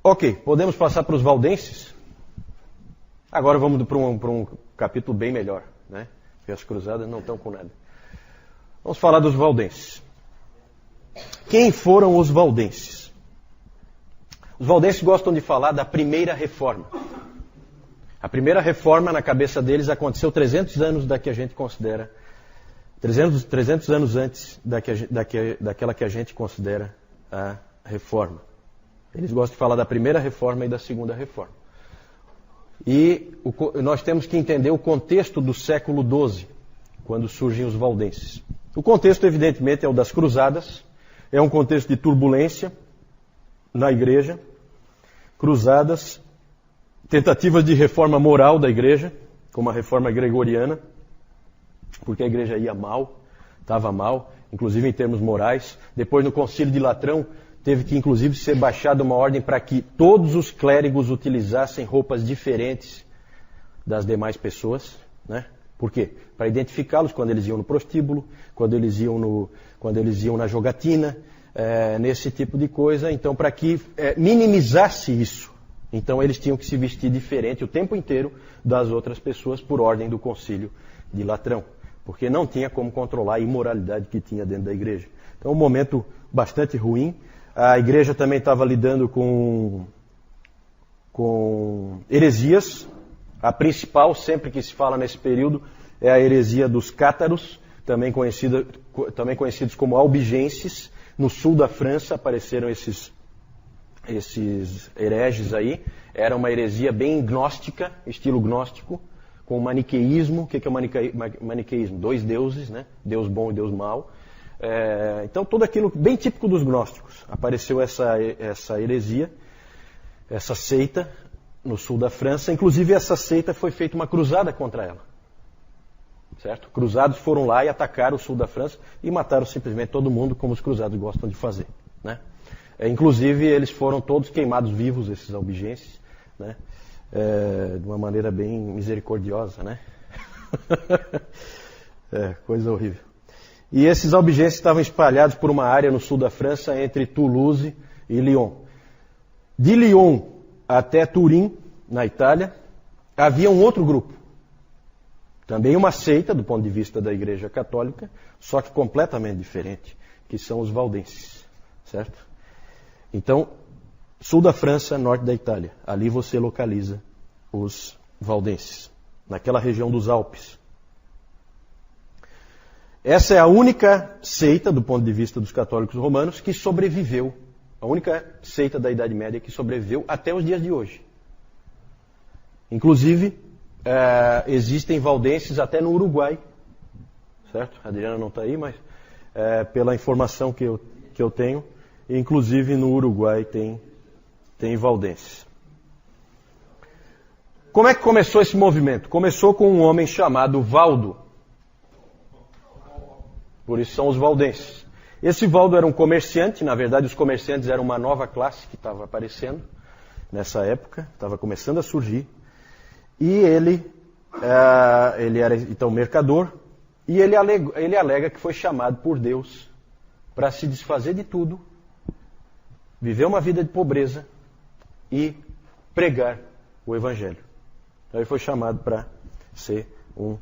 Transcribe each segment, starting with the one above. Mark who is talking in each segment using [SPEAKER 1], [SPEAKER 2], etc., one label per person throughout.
[SPEAKER 1] Ok, podemos passar para os valdenses? Agora vamos para um capítulo bem melhor, né? Porque as cruzadas não estão com nada. Vamos falar dos valdenses. Quem foram os valdenses? Os valdenses gostam de falar da primeira reforma. A primeira reforma, na cabeça deles, aconteceu 300 anos da que a gente considera, 300 anos antes daquela que a gente considera a reforma. Eles gostam de falar da primeira reforma e da segunda reforma. E nós temos que entender o contexto do século XII, quando surgem os valdenses. O contexto, evidentemente, é o das cruzadas, é um contexto de turbulência na igreja, cruzadas, tentativas de reforma moral da igreja, como a reforma gregoriana, porque a igreja ia mal, estava mal, inclusive em termos morais. Depois, no Concílio de Latrão, teve que, inclusive, ser baixada uma ordem para que todos os clérigos utilizassem roupas diferentes das demais pessoas, né? Por quê? Para identificá-los quando eles iam no prostíbulo, quando eles iam na jogatina, nesse tipo de coisa. Então, para que minimizasse isso, então eles tinham que se vestir diferente o tempo inteiro das outras pessoas por ordem do Concílio de Latrão, porque não tinha como controlar a imoralidade que tinha dentro da igreja. Então, um momento bastante ruim. A igreja também estava lidando com heresias. A principal, sempre que se fala nesse período, é a heresia dos cátaros, também conhecidos como albigenses. No sul da França apareceram esses hereges aí. Era uma heresia bem gnóstica, estilo gnóstico, com maniqueísmo. O que é o maniqueísmo? Dois deuses, né? Deus bom e Deus mau. Então, tudo aquilo bem típico dos gnósticos. Apareceu essa heresia, essa seita no sul da França. Inclusive, essa seita foi feita uma cruzada contra ela. Certo? Cruzados foram lá e atacaram o sul da França e mataram simplesmente todo mundo, como os cruzados gostam de fazer, né? Inclusive, eles foram todos queimados vivos, esses albigenses, né? De uma maneira bem misericordiosa, né? Coisa horrível. E esses albigenses estavam espalhados por uma área no sul da França, entre Toulouse e Lyon. De Lyon até Turim, na Itália, havia um outro grupo. Também uma seita, do ponto de vista da Igreja Católica, só que completamente diferente, que são os valdenses, certo? Então, sul da França, norte da Itália, ali você localiza os valdenses, naquela região dos Alpes. Essa é a única seita, do ponto de vista dos católicos romanos, que sobreviveu, a única seita da Idade Média que sobreviveu até os dias de hoje. Inclusive, existem valdenses até no Uruguai, certo? A Adriana não está aí, mas pela informação que eu tenho, inclusive no Uruguai tem valdenses. Como é que começou esse movimento? Começou com um homem chamado Valdo. Por isso são os valdenses. Esse Valdo era um comerciante, na verdade os comerciantes eram uma nova classe que estava aparecendo nessa época, estava começando a surgir. E ele era então mercador, e ele alega que foi chamado por Deus para se desfazer de tudo, viver uma vida de pobreza e pregar o Evangelho. Então ele foi chamado para ser um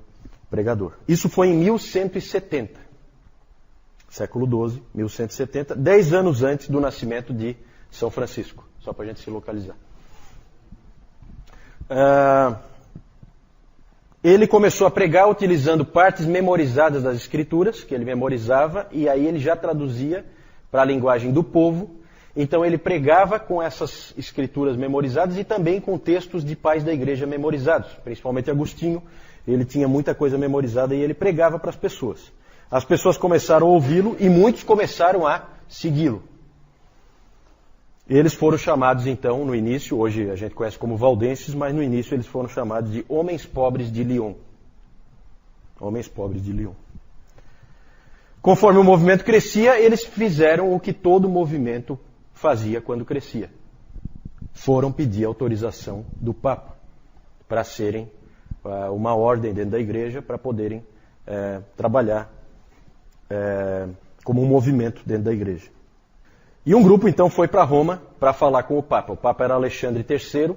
[SPEAKER 1] pregador. Isso foi em 1170, século XII, 1170, 10 anos antes do nascimento de São Francisco, só para a gente se localizar. Ele começou a pregar utilizando partes memorizadas das Escrituras, que ele memorizava, e aí ele já traduzia para a linguagem do povo. Então ele pregava com essas Escrituras memorizadas e também com textos de pais da igreja memorizados, principalmente Agostinho. Ele tinha muita coisa memorizada e ele pregava para as pessoas. As pessoas começaram a ouvi-lo e muitos começaram a segui-lo. Eles foram chamados, então, no início, hoje a gente conhece como valdenses, mas no início eles foram chamados de homens pobres de Lyon. Homens pobres de Lyon. Conforme o movimento crescia, eles fizeram o que todo movimento fazia quando crescia. Foram pedir autorização do Papa para serem uma ordem dentro da igreja, para poderem trabalhar como um movimento dentro da igreja. E um grupo então foi para Roma para falar com o Papa. O Papa era Alexandre III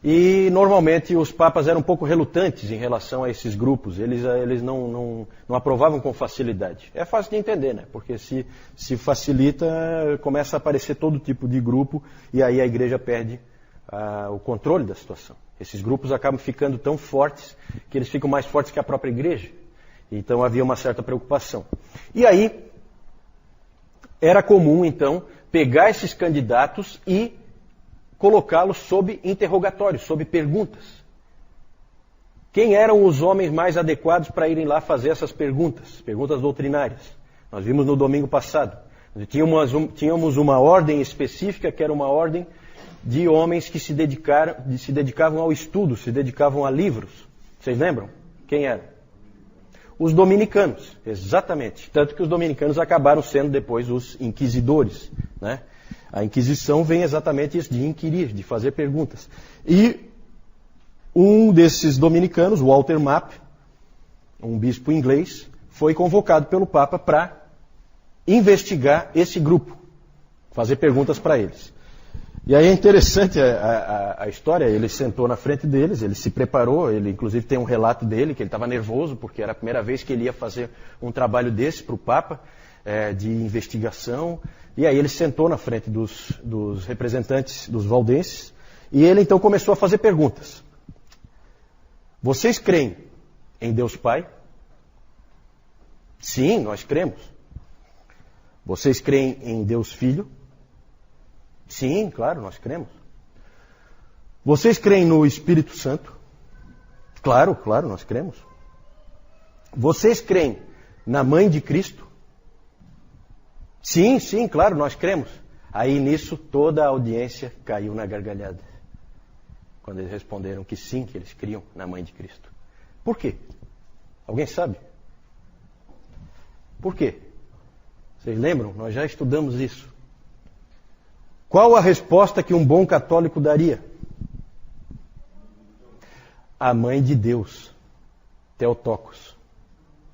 [SPEAKER 1] e normalmente os papas eram um pouco relutantes em relação a esses grupos. Eles não aprovavam com facilidade. É fácil de entender, né? Porque se facilita, começa a aparecer todo tipo de grupo e aí a igreja perde o controle da situação. Esses grupos acabam ficando tão fortes que eles ficam mais fortes que a própria igreja. Então havia uma certa preocupação. E aí era comum, então, pegar esses candidatos e colocá-los sob interrogatório, sob perguntas. Quem eram os homens mais adequados para irem lá fazer essas perguntas? Perguntas doutrinárias. Nós vimos no domingo passado. Tínhamos uma ordem específica, que era uma ordem de homens que se dedicavam ao estudo, se dedicavam a livros. Vocês lembram? Quem eram? Os dominicanos, exatamente. Tanto que os dominicanos acabaram sendo depois os inquisidores, né? A Inquisição vem exatamente isso, de inquirir, de fazer perguntas. E um desses dominicanos, Walter Map, um bispo inglês, foi convocado pelo Papa para investigar esse grupo, fazer perguntas para eles. E aí é interessante a história, ele sentou na frente deles, ele se preparou, ele inclusive tem um relato dele, que ele estava nervoso, porque era a primeira vez que ele ia fazer um trabalho desse para o Papa, de investigação. E aí ele sentou na frente dos representantes dos valdenses, e ele então começou a fazer perguntas. Vocês creem em Deus Pai? Sim, nós cremos. Vocês creem em Deus Filho? Sim, claro, nós cremos. Vocês creem no Espírito Santo? Claro, nós cremos. Vocês creem na Mãe de Cristo? Sim, claro, nós cremos. Aí nisso toda a audiência caiu na gargalhada. Quando eles responderam que sim, que eles criam na Mãe de Cristo. Por quê? Alguém sabe? Por quê? Vocês lembram? Nós já estudamos isso. Qual a resposta que um bom católico daria? A Mãe de Deus, Theotokos.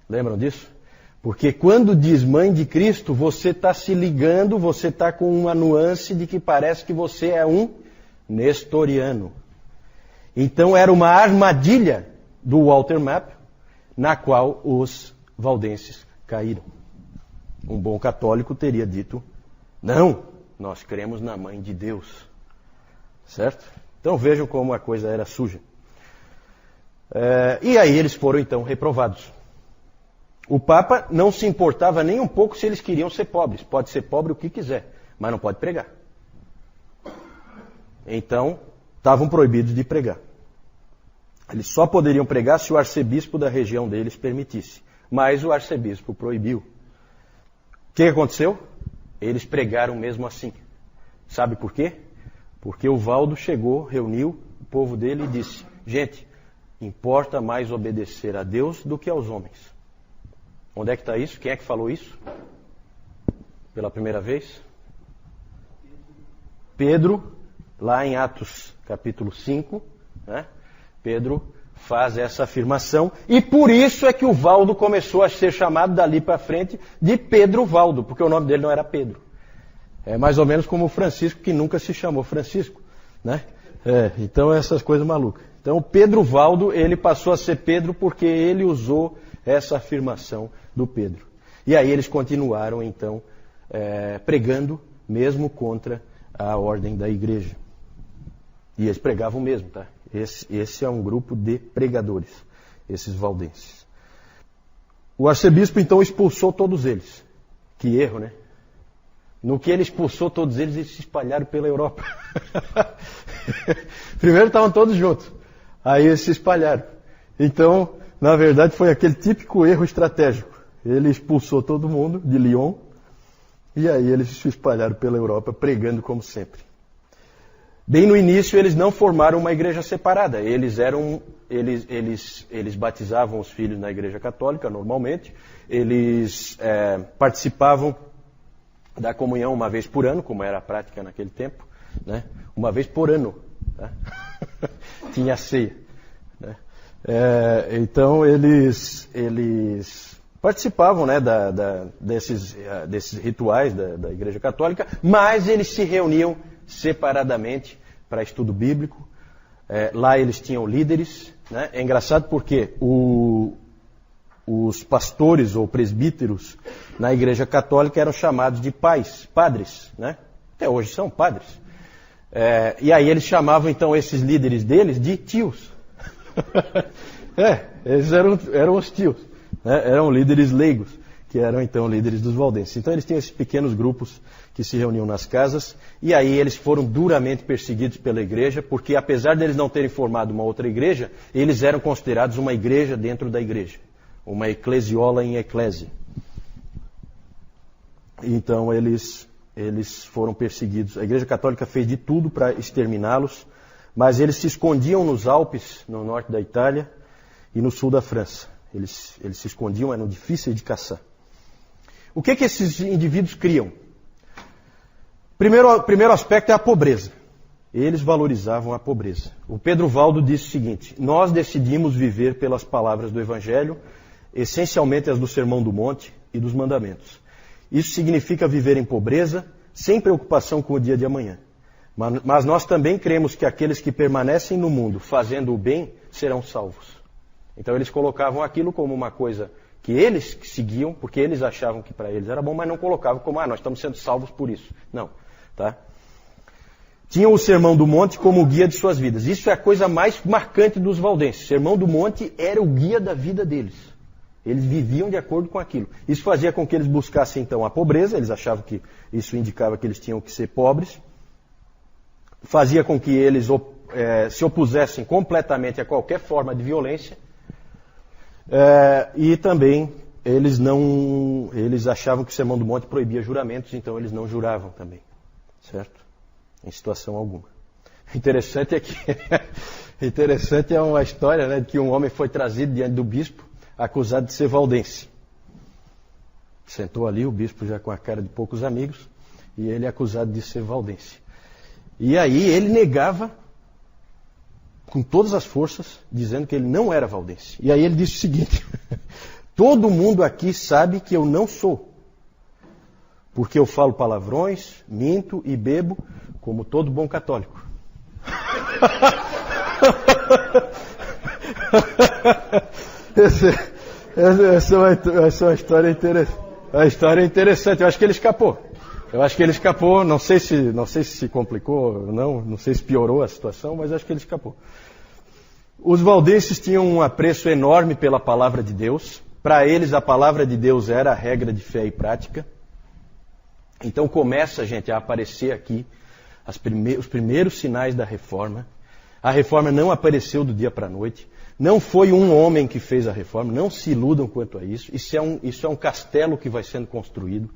[SPEAKER 1] Lembram disso? Porque quando diz Mãe de Cristo, você está se ligando, você está com uma nuance de que parece que você é um nestoriano. Então era uma armadilha do Walter Map, na qual os valdenses caíram. Um bom católico teria dito, não, nós cremos na Mãe de Deus. Certo? Então vejam como a coisa era suja. E aí eles foram então reprovados. O Papa não se importava nem um pouco se eles queriam ser pobres. Pode ser pobre o que quiser, mas não pode pregar. Então, estavam proibidos de pregar. Eles só poderiam pregar se o arcebispo da região deles permitisse. Mas o arcebispo proibiu. O que aconteceu? Eles pregaram mesmo assim. Sabe por quê? Porque o Valdo chegou, reuniu o povo dele e disse, gente, importa mais obedecer a Deus do que aos homens. Onde é que está isso? Quem é que falou isso? Pela primeira vez? Pedro, lá em Atos capítulo 5, né? Pedro faz essa afirmação e por isso é que o Valdo começou a ser chamado dali para frente de Pedro Valdo, porque o nome dele não era Pedro. É mais ou menos como o Francisco, que nunca se chamou Francisco, né? Então essas coisas malucas. Então Pedro Valdo, ele passou a ser Pedro porque ele usou essa afirmação do Pedro. E aí eles continuaram então pregando mesmo contra a ordem da igreja. E eles pregavam mesmo, tá? Esse é um grupo de pregadores, esses valdenses. O arcebispo então expulsou todos eles. Que erro, né? No que ele expulsou todos eles, eles se espalharam pela Europa. Primeiro estavam todos juntos, aí eles se espalharam. Então, na verdade, foi aquele típico erro estratégico. Ele expulsou todo mundo de Lyon, e aí eles se espalharam pela Europa, pregando como sempre. Bem no início, eles não formaram uma igreja separada. Eles batizavam os filhos na igreja católica, normalmente. Eles participavam da comunhão uma vez por ano, como era a prática naquele tempo, né? Uma vez por ano, tá? Tinha ceia, né? Então eles participavam, né, desses rituais da Igreja Católica, mas eles se reuniam separadamente para estudo bíblico. Lá eles tinham líderes, né? É engraçado porque os pastores ou presbíteros na Igreja Católica eram chamados de padres, né? Até hoje são padres. E aí eles chamavam então esses líderes deles de tios. Eles eram os tios, né? Eram líderes leigos, que eram então líderes dos valdenses. Então eles tinham esses pequenos grupos que se reuniam nas casas, e aí eles foram duramente perseguidos pela igreja, porque apesar deles não terem formado uma outra igreja, eles eram considerados uma igreja dentro da igreja, uma eclesiola em eclésia. Então eles foram perseguidos. A Igreja Católica fez de tudo para exterminá-los, mas eles se escondiam nos Alpes, no norte da Itália, e no sul da França. Eles se escondiam, eram difíceis de caçar. O que esses indivíduos criam? Primeiro aspecto é a pobreza. Eles valorizavam a pobreza. O Pedro Valdo disse o seguinte: nós decidimos viver pelas palavras do Evangelho, essencialmente as do Sermão do Monte e dos Mandamentos. Isso significa viver em pobreza, sem preocupação com o dia de amanhã. Mas nós também cremos que aqueles que permanecem no mundo fazendo o bem serão salvos. Então eles colocavam aquilo como uma coisa que eles seguiam, porque eles achavam que para eles era bom, mas não colocavam como, nós estamos sendo salvos por isso. Não, tá? Tinham o Sermão do Monte como o guia de suas vidas. Isso é a coisa mais marcante dos valdenses. O Sermão do Monte era o guia da vida deles. Eles viviam de acordo com aquilo. Isso fazia com que eles buscassem então a pobreza, eles achavam que isso indicava que eles tinham que ser pobres. Fazia com que eles se opusessem completamente a qualquer forma de violência. E também eles achavam que o Sermão do Monte proibia juramentos, então eles não juravam também, certo? Em situação alguma. Interessante é uma história, né, de que um homem foi trazido diante do bispo, acusado de ser valdense. Sentou ali, o bispo já com a cara de poucos amigos, e ele é acusado de ser valdense. E aí ele negava com todas as forças, dizendo que ele não era valdense. E aí ele disse o seguinte: todo mundo aqui sabe que eu não sou, porque eu falo palavrões, minto e bebo, como todo bom católico. Essa é uma história interessante. A história é interessante. Eu acho que ele escapou. Não sei se complicou ou não sei se piorou a situação, mas acho que ele escapou. Os valdenses tinham um apreço enorme pela palavra de Deus. Para eles, a palavra de Deus era a regra de fé e prática. Então começa, gente, a aparecer aqui os primeiros sinais da reforma. A reforma não apareceu do dia para a noite. Não foi um homem que fez a reforma, não se iludam quanto a isso. Isso é um castelo que vai sendo construído,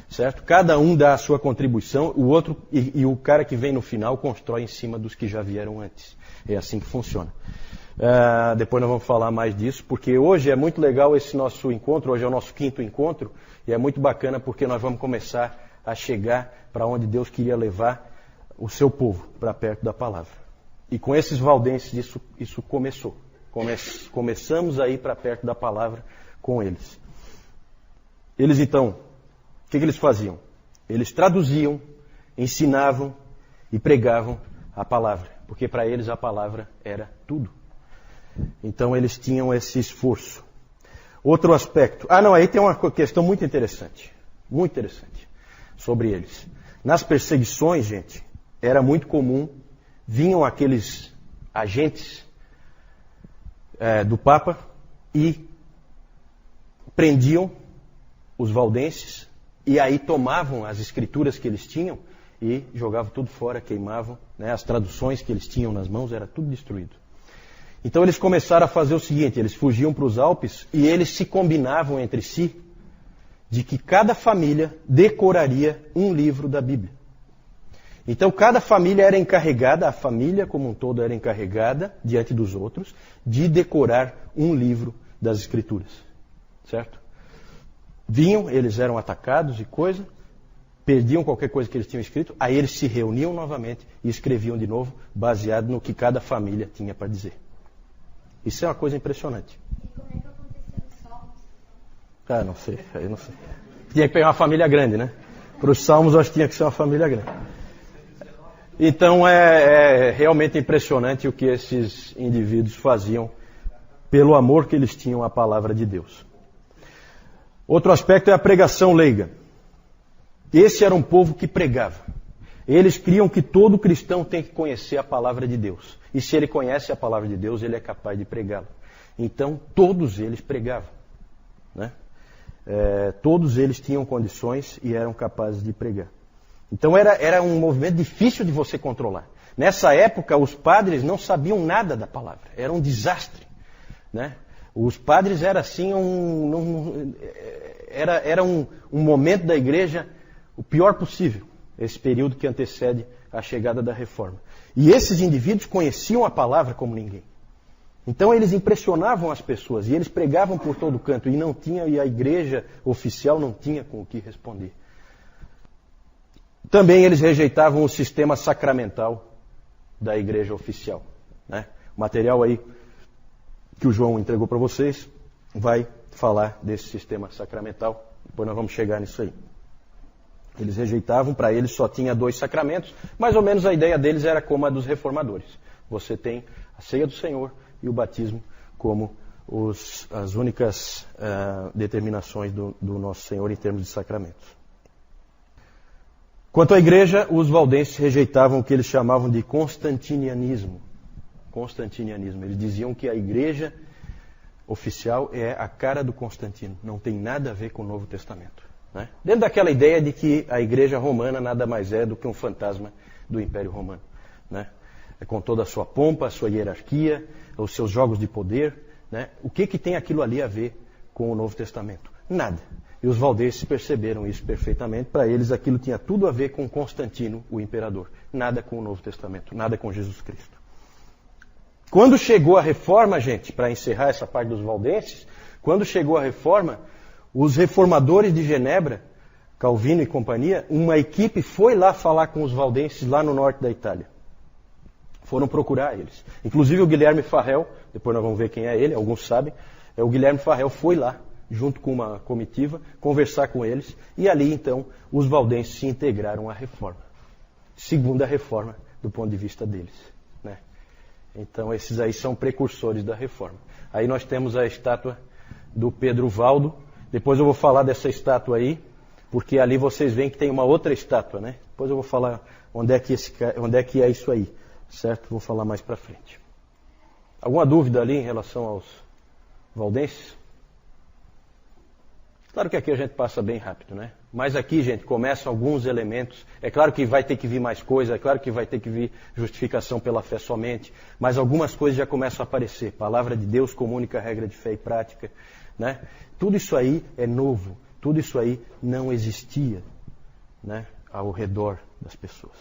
[SPEAKER 1] certo? Cada um dá a sua contribuição, o outro e o cara que vem no final constrói em cima dos que já vieram antes. É assim que funciona. Depois nós vamos falar mais disso, porque hoje é muito legal esse nosso encontro, hoje é o nosso 5º encontro, e é muito bacana porque nós vamos começar a chegar para onde Deus queria levar o seu povo, para perto da palavra. E com esses valdenses isso começou. Começamos a ir para perto da palavra com eles. Eles então, o que eles faziam? Eles traduziam, ensinavam e pregavam a palavra, porque para eles a palavra era tudo. Então eles tinham esse esforço. Outro aspecto. Aí tem uma questão muito interessante sobre eles. Nas perseguições, gente, era muito comum, vinham aqueles agentes do Papa e prendiam os valdenses e aí tomavam as escrituras que eles tinham e jogavam tudo fora, queimavam, né? As traduções que eles tinham nas mãos, era tudo destruído. Então eles começaram a fazer o seguinte: eles fugiam para os Alpes e eles se combinavam entre si de que cada família decoraria um livro da Bíblia. Então cada família era encarregada, a família como um todo era encarregada, diante dos outros, de decorar um livro das Escrituras. Certo? Vinham, eles eram atacados e coisa, perdiam qualquer coisa que eles tinham escrito, aí eles se reuniam novamente e escreviam de novo, baseado no que cada família tinha para dizer. Isso é uma coisa impressionante.
[SPEAKER 2] E como é que aconteceu os salmos?
[SPEAKER 1] Ah, não sei, eu não sei. Tinha que pegar uma família grande, né? Para os salmos, eu acho que tinha que ser uma família grande. Então é realmente impressionante o que esses indivíduos faziam pelo amor que eles tinham à palavra de Deus. Outro aspecto é a pregação leiga. Esse era um povo que pregava. Eles criam que todo cristão tem que conhecer a palavra de Deus. E se ele conhece a palavra de Deus, ele é capaz de pregá-la. Então, todos eles pregavam, né? Todos eles tinham condições e eram capazes de pregar. Então, era um movimento difícil de você controlar. Nessa época, os padres não sabiam nada da palavra. Era um desastre, né? Os padres era assim, era um momento da igreja o pior possível, esse período que antecede a chegada da reforma. E esses indivíduos conheciam a palavra como ninguém. Então eles impressionavam as pessoas e eles pregavam por todo canto e a igreja oficial não tinha com o que responder. Também eles rejeitavam o sistema sacramental da igreja oficial, né? O material aí que o João entregou para vocês vai falar desse sistema sacramental. Depois nós vamos chegar nisso aí. Eles rejeitavam, para eles só tinha 2 sacramentos. Mais ou menos a ideia deles era como a dos reformadores. Você tem a ceia do Senhor e o batismo como as únicas determinações do nosso Senhor em termos de sacramentos. Quanto à igreja, os valdenses rejeitavam o que eles chamavam de constantinianismo. Constantinianismo. Eles diziam que a igreja oficial é a cara do Constantino. Não tem nada a ver com o Novo Testamento, né? Dentro daquela ideia de que a igreja romana nada mais é do que um fantasma do Império Romano, né? Com toda a sua pompa, a sua hierarquia, os seus jogos de poder, né? O que tem aquilo ali a ver com o Novo Testamento? Nada. E os valdenses perceberam isso perfeitamente. Para eles aquilo tinha tudo a ver com Constantino, o imperador. Nada com o Novo Testamento, nada com Jesus Cristo. Quando chegou a reforma, gente, para encerrar essa parte dos valdenses, quando chegou a reforma, os reformadores de Genebra, Calvino e companhia, uma equipe foi lá falar com os valdenses lá no norte da Itália. Foram procurar eles. Inclusive o Guilherme Farrell, depois nós vamos ver quem é ele, alguns sabem, o Guilherme Farrell foi lá, junto com uma comitiva, conversar com eles, e ali então os valdenses se integraram à reforma. Segunda reforma, do ponto de vista deles, né? Então esses aí são precursores da reforma. Aí nós temos a estátua do Pedro Valdo. Depois eu vou falar dessa estátua aí, porque ali vocês veem que tem uma outra estátua, né? Depois eu vou falar onde é que é isso aí, certo? Vou falar mais para frente. Alguma dúvida ali em relação aos valdenses? Claro que aqui a gente passa bem rápido, né? Mas aqui, gente, começam alguns elementos. É claro que vai ter que vir mais coisa, é claro que vai ter que vir justificação pela fé somente, mas algumas coisas já começam a aparecer. Palavra de Deus comunica a regra de fé e prática, né? Tudo isso aí é novo, tudo isso aí não existia, né, ao redor das pessoas.